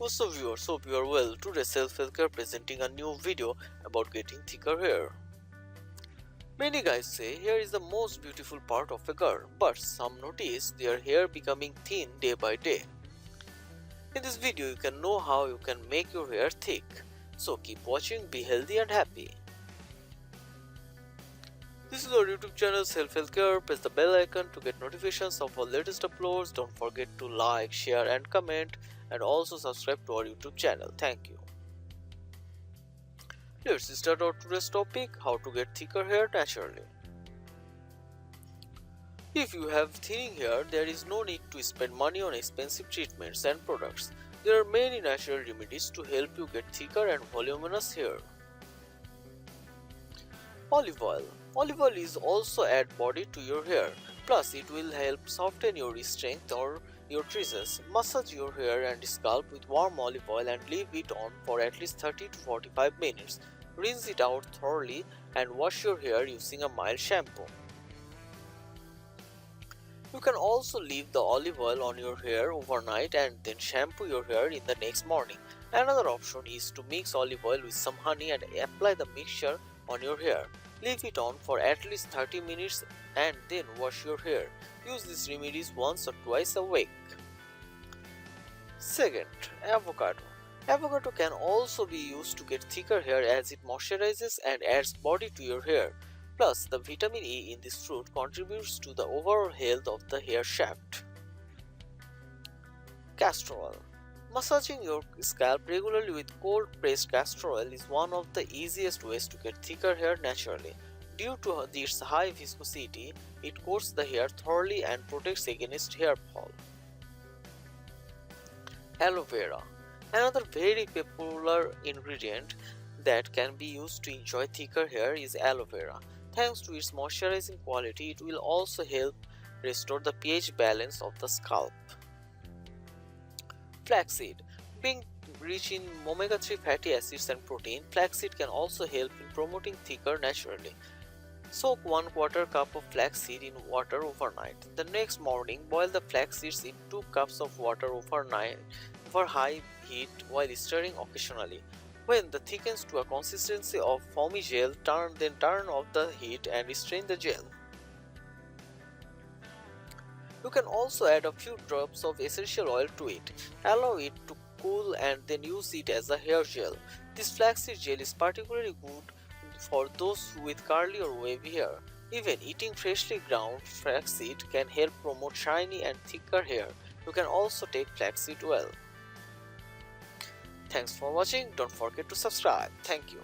What's up viewers, hope you are well. Today Self-Help Care presenting a new video about getting thicker hair. Many guys say hair is the most beautiful part of a girl, but some notice their hair becoming thin day by day. In this video you can know how you can make your hair thick. So keep watching, be healthy and happy. This is our YouTube channel Self-Help Care. Press the bell icon to get notifications of our latest uploads. Don't forget to like, share and comment, and also subscribe to our YouTube channel. Thank you. Let's start our today's topic, how to get thicker hair naturally. If you have thinning hair, there is no need to spend money on expensive treatments and products. There are many natural remedies to help you get thicker and voluminous hair. Olive oil. Olive oil is also add body to your hair. Plus it will help soften your strength or your creases. Massage your hair and scalp with warm olive oil and leave it on for at least 30 to 45 minutes. Rinse it out thoroughly and wash your hair using a mild shampoo. You can also leave the olive oil on your hair overnight and then shampoo your hair in the next morning. Another option is to mix olive oil with some honey and apply the mixture on your hair. Leave it on for at least 30 minutes and then wash your hair. Use these remedies once or twice a week. Second, avocado. Avocado can also be used to get thicker hair as it moisturizes and adds body to your hair. Plus, the vitamin E in this fruit contributes to the overall health of the hair shaft. Castor oil. Massaging your scalp regularly with cold pressed castor oil is one of the easiest ways to get thicker hair naturally. Due to its high viscosity, it coats the hair thoroughly and protects against hair fall. Aloe vera. Another very popular ingredient that can be used to enjoy thicker hair is aloe vera. Thanks to its moisturizing quality, it will also help restore the pH balance of the scalp. Flaxseed. Being rich in omega-3 fatty acids and protein, flaxseed can also help in promoting thicker naturally. Soak 1/4 cup of flaxseed in water overnight. The next morning, boil the flax seeds in 2 cups of water overnight over high heat while stirring occasionally. When the thickens to a consistency of foamy gel, turn off the heat and strain the gel. You can also add a few drops of essential oil to it. Allow it to cool and then use it as a hair gel. This flaxseed gel is particularly good for those with curly or wavy hair. Even eating freshly ground flaxseed can help promote shiny and thicker hair. You can also take flaxseed oil. Thanks for watching. Don't forget to subscribe. Thank you.